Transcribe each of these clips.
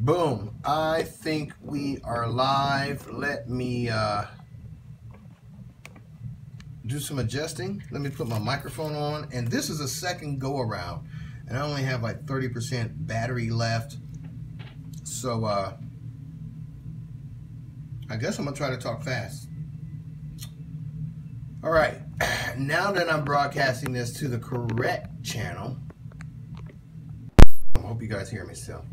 Boom. I think we are live. Let me do some adjusting. Let me put my microphone on. And this is a second go around. And I only have like 30% battery left. So I guess I'm going to try to talk fast. All right. Now that I'm broadcasting this to the correct channel, I hope you guys hear me still.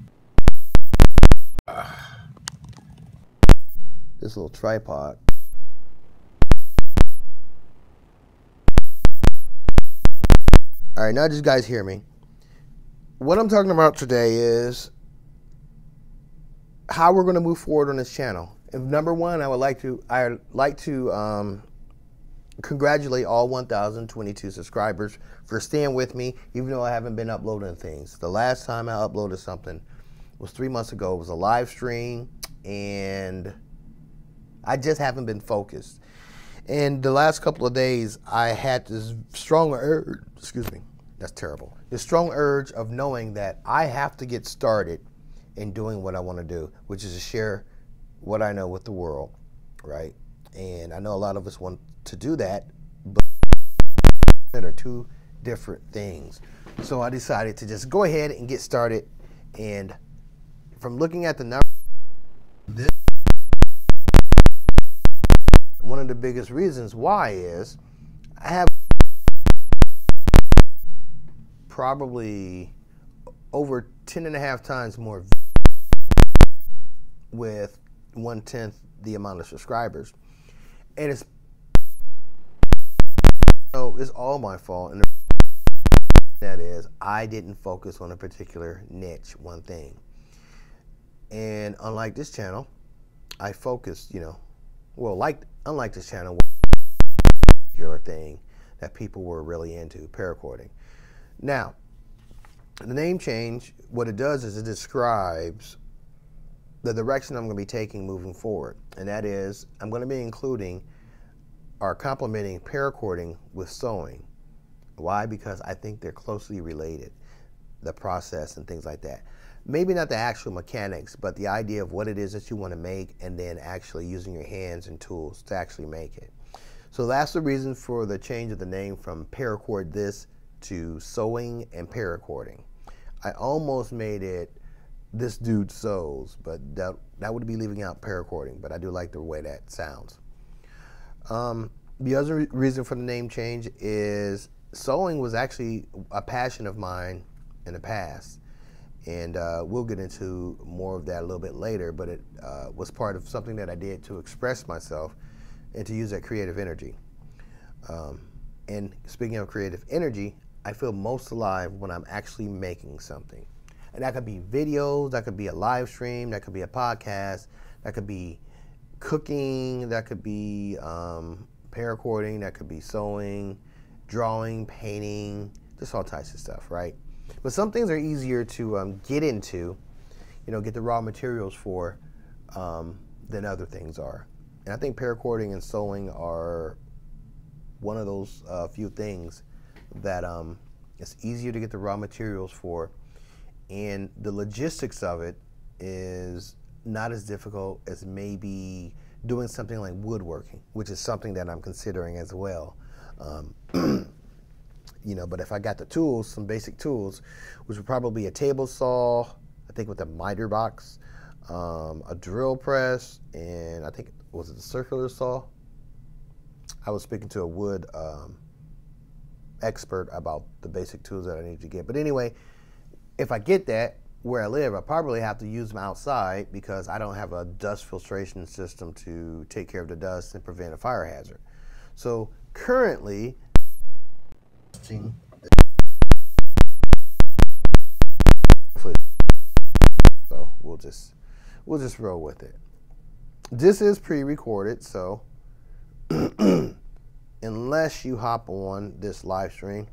This little tripod. All right, now did you guys hear me? What I'm talking about today is how we're going to move forward on this channel. And number one, I'd like to congratulate all 1,022 subscribers for staying with me, even though I haven't been uploading things. The last time I uploaded something was 3 months ago. It was a live stream, and I just haven't been focused. And the last couple of days, I had this strong urge, excuse me, that's terrible. This strong urge of knowing that I have to get started in doing what I want to do, which is to share what I know with the world, right? And I know a lot of us want to do that, but they're two different things. So I decided to just go ahead and get started. And from looking at the numbers, one of the biggest reasons why is I have probably over 10.5 times more with 1/10 the amount of subscribers. And it's all my fault. And that is, I didn't focus on a particular niche, one thing. And unlike this channel, I focused, unlike this channel, particular thing that people were really into, paracording. Now, the name change, what it does is it describes the direction I'm going to be taking moving forward. And that is, I'm going to be including or complementing paracording with sewing. Why? Because I think they're closely related, the process and things like that. Maybe not the actual mechanics, but the idea of what it is that you want to make and then actually using your hands and tools to actually make it. So that's the reason for the change of the name from Paracord This to Sewing and Paracording. I almost made it This Dude Sews, but that would be leaving out paracording, but I do like the way that sounds. The other reason for the name change is sewing was actually a passion of mine in the past. And we'll get into more of that a little bit later, but it was part of something that I did to express myself and to use that creative energy. And speaking of creative energy, I feel most alive when I'm actually making something. And that could be videos, that could be a live stream, that could be a podcast, that could be cooking, that could be paracording, that could be sewing, drawing, painting, just all types of stuff, right? But some things are easier to get into, get the raw materials for than other things are. And I think paracording and sewing are one of those few things that it's easier to get the raw materials for. And the logistics of it is not as difficult as maybe doing something like woodworking, which is something that I'm considering as well. But if I got the tools, some basic tools, which would probably be a table saw, I think with a miter box, a drill press, and I think, was it the circular saw? I was speaking to a wood expert about the basic tools that I need to get. But anyway, if I get that where I live, I probably have to use them outside because I don't have a dust filtration system to take care of the dust and prevent a fire hazard. So currently, so we'll just roll with it. This is pre-recorded, so unless you hop on this live stream,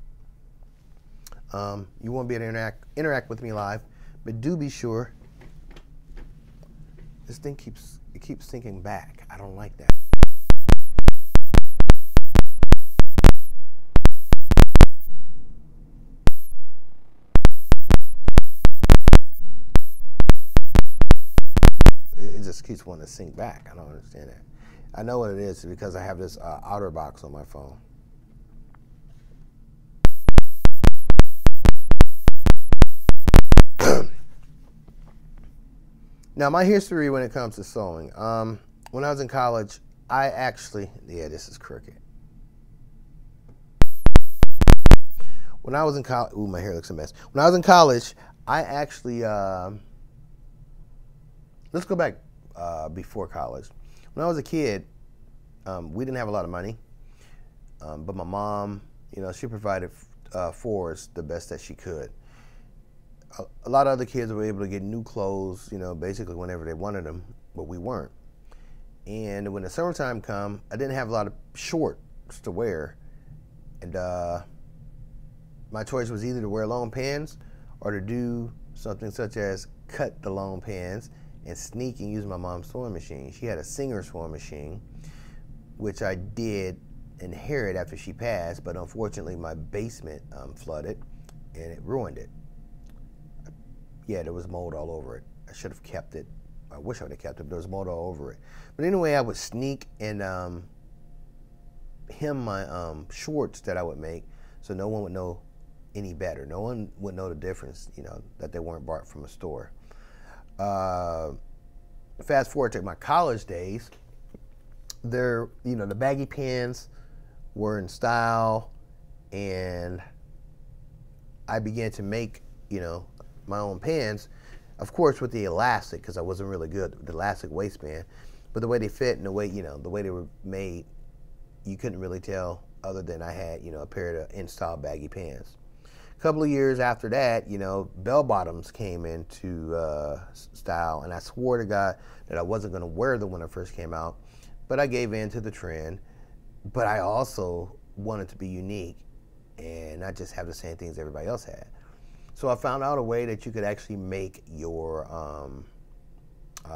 you won't be able to interact with me live. But do be sure. This thing keeps sinking back. I don't like that. just keeps wanting to sink back. I don't understand that. I know what it is because I have this outer box on my phone. Now, my history when it comes to sewing. When I was in college, I actually, yeah, this is crooked. When I was in college, ooh, my hair looks a mess. When I was in college, I actually, let's go back before college. When I was a kid, we didn't have a lot of money, but my mom, you know, she provided for us the best that she could. A lot of other kids were able to get new clothes, you know, basically whenever they wanted them, but we weren't. And when the summertime come, I didn't have a lot of shorts to wear, and my choice was either to wear long pants or to do something such as cut the long pants and sneak and use my mom's sewing machine. She had a Singer sewing machine, which I did inherit after she passed, but unfortunately my basement flooded and it ruined it. Yeah, there was mold all over it. I should have kept it. I wish I would have kept it, but there was mold all over it. But anyway, I would sneak and hem my shorts that I would make so no one would know any better. No one would know the difference, you know, that they weren't bought from a store. Fast forward to my college days, you know, the baggy pants were in style, and I began to make, you know, my own pants, of course with the elastic, because I wasn't really good with the elastic waistband, but the way they fit and the way, you know, the way they were made, you couldn't really tell other than I had, you know, a pair of in-style baggy pants. A couple of years after that, you know, bell bottoms came into style, and I swore to God that I wasn't going to wear them when I first came out, but I gave in to the trend. But I also wanted to be unique and not just have the same things everybody else had. So I found out a way that you could actually make your,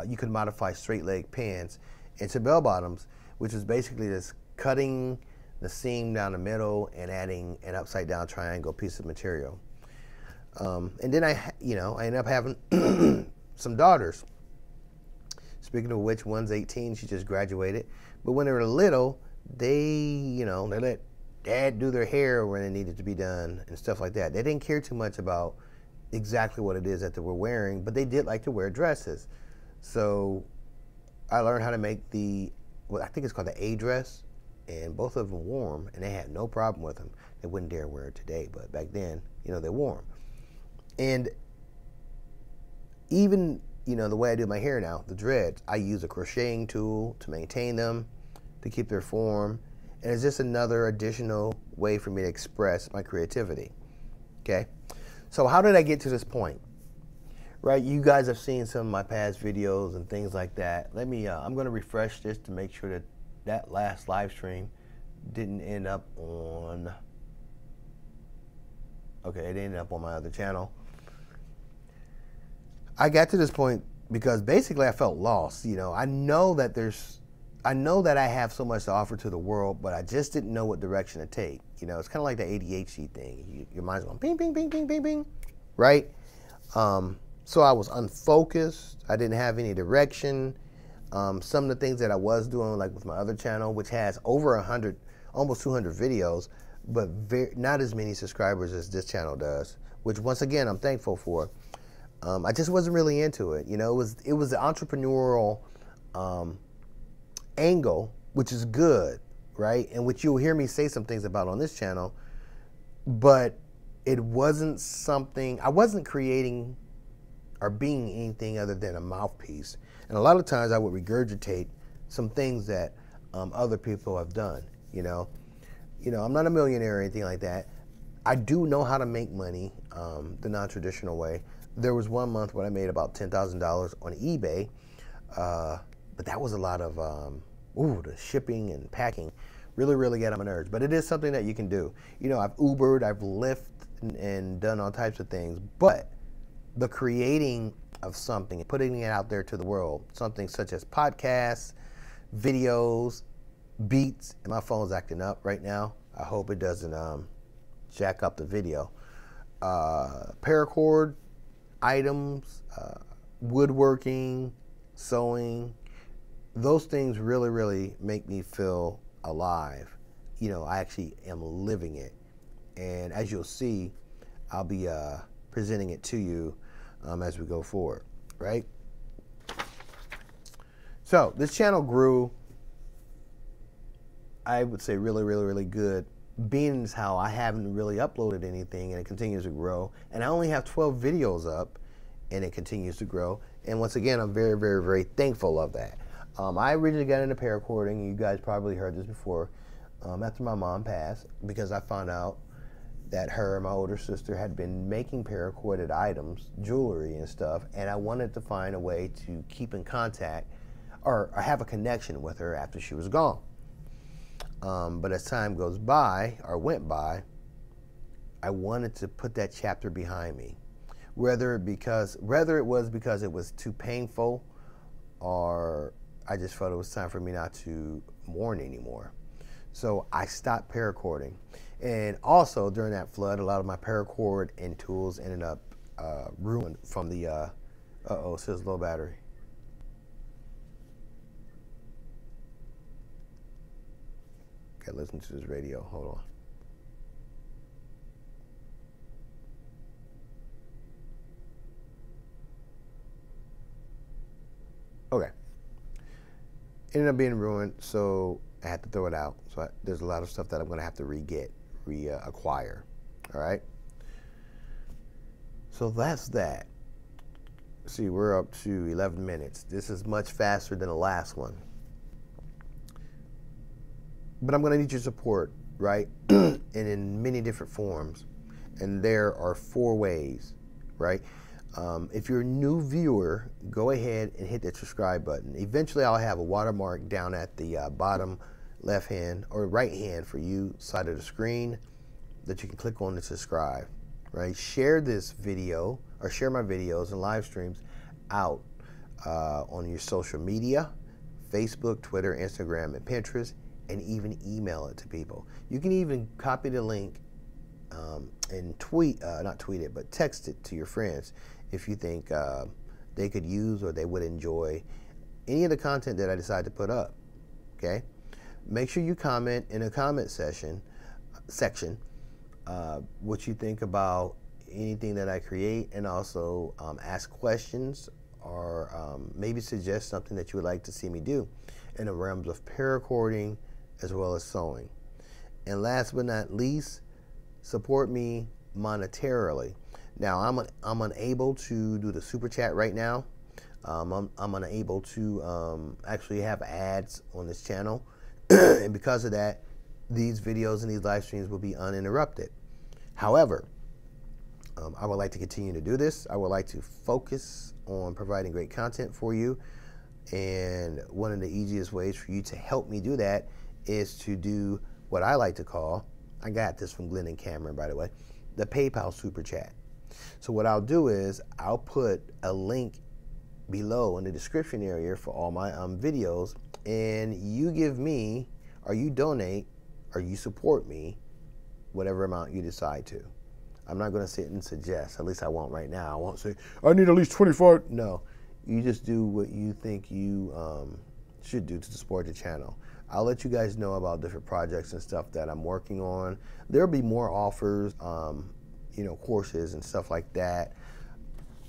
you could modify straight leg pants into bell bottoms, which is basically just cutting the seam down the middle and adding an upside down triangle piece of material. And then I ended up having some daughters. Speaking of which, one's 18, she just graduated. But when they were little, they let Dad do their hair when it needed to be done and stuff like that. They didn't care too much about exactly what it is that they were wearing, but they did like to wear dresses. So I learned how to make I think it's called the A dress, and both of them wore them, and they had no problem with them. They wouldn't dare wear it today, but back then, you know, they wore them. And even, you know, the way I do my hair now, the dreads, I use a crocheting tool to maintain them, to keep their form. And it's just another additional way for me to express my creativity, okay? So how did I get to this point? Right, you guys have seen some of my past videos and things like that. Let me, I'm gonna refresh this to make sure that that last live stream didn't end up on, okay, it ended up on my other channel. I got to this point because basically I felt lost. You know, I know that I have so much to offer to the world, but I just didn't know what direction to take. You know, it's kind of like the ADHD thing. Your mind's going ping, ping, ping, ping, ping, ping, right? So I was unfocused. I didn't have any direction. Some of the things that I was doing, like with my other channel, which has over 100, almost 200 videos, but not as many subscribers as this channel does, which once again, I'm thankful for. I just wasn't really into it. You know, it was the entrepreneurial angle, which is good, right? And which you'll hear me say some things about on this channel, but it wasn't something, I wasn't creating or being anything other than a mouthpiece. And a lot of times I would regurgitate some things that other people have done, you know. I'm not a millionaire or anything like that. I do know how to make money the non-traditional way. There was one month when I made about $10,000 on eBay, but that was a lot of, the shipping and packing really got on my nerves. But it is something that you can do. You know, I've Ubered, I've Lyft, and done all types of things, but the creating of something, putting it out there to the world, something such as podcasts, videos, beats, and my phone's acting up right now. I hope it doesn't jack up the video. Paracord items, woodworking, sewing, those things really, really make me feel alive. You know, I actually am living it. And as you'll see, I'll be presenting it to you as we go forward, right? So this channel grew, I would say, really, really, really good, being as how I haven't really uploaded anything, and it continues to grow. And I only have 12 videos up, and it continues to grow. And once again, I'm very, very, very thankful of that. I originally got into paracording. You guys probably heard this before, after my mom passed, because I found out that her and my older sister had been making paracorded items, jewelry and stuff, and I wanted to find a way to keep in contact or have a connection with her after she was gone. But as time goes by, or went by, I wanted to put that chapter behind me. Whether it was because it was too painful, or I just felt it was time for me not to mourn anymore. So I stopped paracording. And also during that flood, a lot of my paracord and tools ended up ruined from the, it says low battery. Okay, listen to this radio, hold on. Okay, ended up being ruined, so I had to throw it out. So there's a lot of stuff that I'm gonna have to reacquire, all right? So that's that. See, we're up to 11 minutes. This is much faster than the last one. But I'm gonna need your support, right? And in many different forms. And there are 4 ways, right? If you're a new viewer, go ahead and hit that subscribe button. Eventually I'll have a watermark down at the bottom left hand or right hand for you side of the screen that you can click on to subscribe, right? Share this video or share my videos and live streams out on your social media, Facebook, Twitter, Instagram, and Pinterest, and even email it to people. You can even copy the link and not tweet it, but text it to your friends if you think they could use or they would enjoy any of the content that I decide to put up, okay? Make sure you comment in the comment section what you think about anything that I create, and also ask questions or maybe suggest something that you would like to see me do in the realms of paracording as well as sewing. And last but not least, support me monetarily. Now I'm unable to do the super chat right now. I'm unable to actually have ads on this channel, and because of that, these videos and these live streams will be uninterrupted. However, I would like to continue to do this. I would like to focus on providing great content for you, and one of the easiest ways for you to help me do that is to do what I like to call, I got this from Glenn and Cameron, by the way, the PayPal super chat. So what I'll do is I'll put a link below in the description area for all my videos, and you give me, or you donate, or you support me, whatever amount you decide to. I'm not going to sit and suggest, at least I won't right now. I won't say, I need at least 25. No, you just do what you think you should do to support the channel. I'll let you guys know about different projects and stuff that I'm working on. There'll be more offers, you know, courses and stuff like that,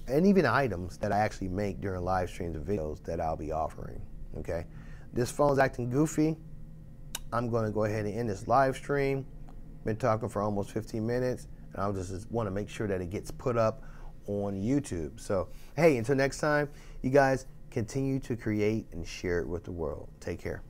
and even items that I actually make during live streams and videos that I'll be offering, okay? This phone's acting goofy. I'm going to go ahead and end this live stream. Been talking for almost 15 minutes, and I just want to make sure that it gets put up on YouTube. So, hey, until next time, you guys continue to create and share it with the world. Take care.